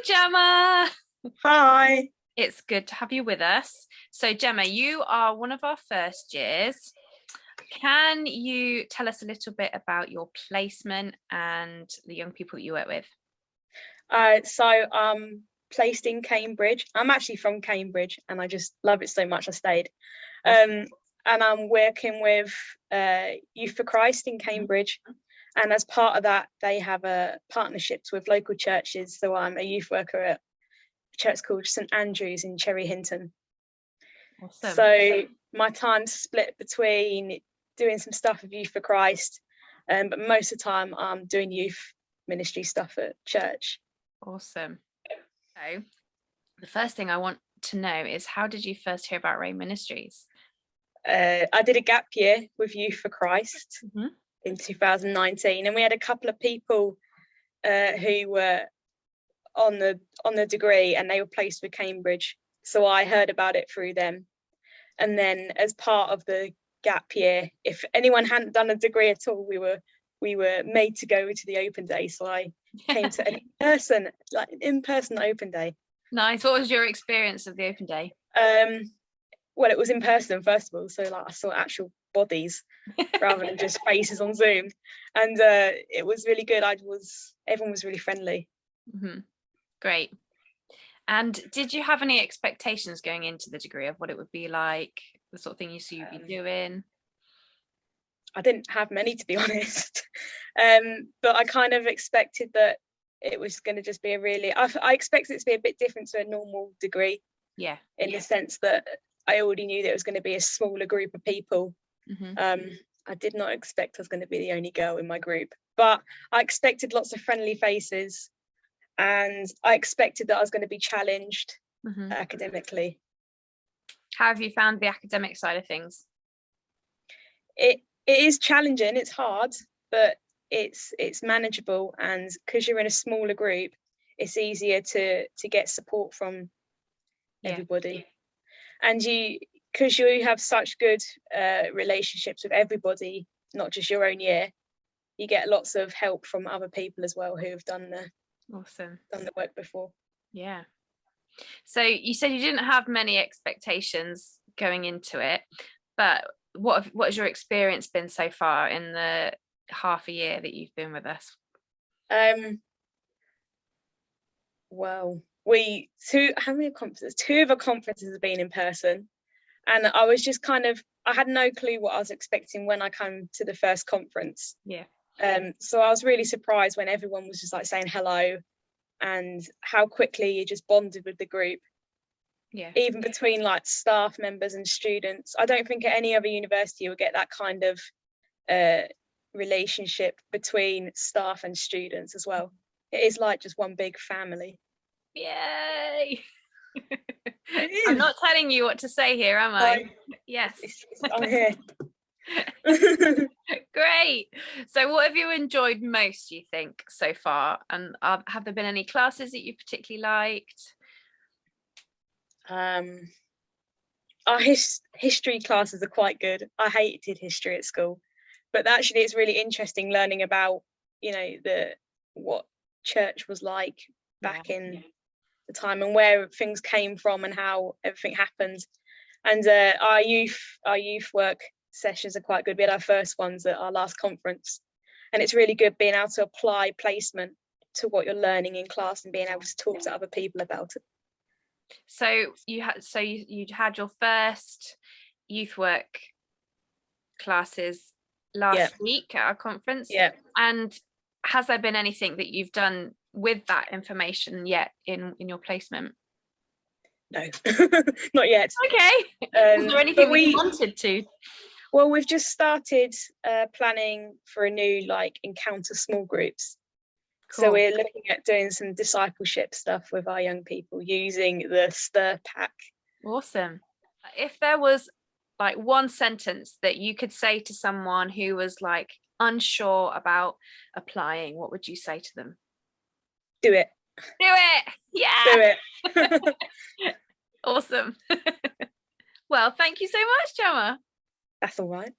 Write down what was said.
Hi, Gemma. Hi. It's good to have you with us. So, Gemma, you are one of our first years. Can you tell us a little bit about your placement and the young people you work with? So placed in Cambridge. I'm actually from Cambridge and I just love it so much I stayed. Awesome. And I'm working with Youth for Christ in Cambridge. And as part of that, they have partnerships with local churches. So I'm a youth worker at a church called St Andrews in Cherry Hinton. Awesome. So my time's split between doing some stuff with Youth for Christ, but most of the time I'm doing youth ministry stuff at church. Awesome. So, the first thing I want to know is how did you first hear about Ray Ministries? I did a gap year with Youth for Christ Mm-hmm. in 2019, and we had a couple of people who were on the degree, and they were placed with Cambridge. So I heard about it through them, and then as part of the gap year, if anyone hadn't done a degree at all, we were made to go to the open day. So I came to an in-person open day. Nice. What was your experience of the open day? Well, it was in person first of all, so like I saw actual bodies rather than just faces on Zoom, and it was really good. Everyone was really friendly. Mm-hmm. Great. And did you have any expectations going into the degree of what it would be like, the sort of thing you'd be doing? I didn't have many, to be honest, but I kind of expected that it was going to just be I expected it to be a bit different to a normal degree. Yeah. In the sense that I already knew that it was going to be a smaller group of people. Mm-hmm. I did not expect I was going to be the only girl in my group, but I expected lots of friendly faces, and I expected that I was going to be challenged academically. How have you found the academic side of things? It is challenging, it's hard, but it's manageable, and because you're in a smaller group, it's easier to get support from everybody. And because you have such good relationships with everybody, not just your own year, you get lots of help from other people as well who have done the work before. Yeah. So you said you didn't have many expectations going into it, but what has your experience been so far in the half a year that you've been with us? Well, how many conferences? Two of the conferences have been in person, and I was just I had no clue what I was expecting when I came to the first conference. Yeah. So I was really surprised when everyone was just like saying hello, and how quickly you just bonded with the group. Yeah. Even between like staff members and students. I don't think at any other university you will get that kind of relationship between staff and students as well. It is like just one big family. Yay! I'm not telling you what to say here, am I? Yes. I'm here. Great. So what have you enjoyed most, you think, so far? And have there been any classes that you particularly liked? Our history classes are quite good. I hated history at school, but actually it's really interesting learning about, what church was like back in the time, and where things came from and how everything happened. And our youth work sessions are quite good. We had our first ones at our last conference, and it's really good being able to apply placement to what you're learning in class and being able to talk to other people about it. So you'd had your first youth work classes last week at our conference. Yeah. And has there been anything that you've done with that information yet in your placement? No, not yet. Okay. Is there anything we wanted to? Well, we've just started planning for a new encounter small groups. Cool. So we're looking at doing some discipleship stuff with our young people using the Stir Pack. Awesome. If there was one sentence that you could say to someone who was unsure about applying, what would you say to them? Do it. Do it. Yeah. Do it. Awesome. Well, thank you so much, Gemma. That's all right.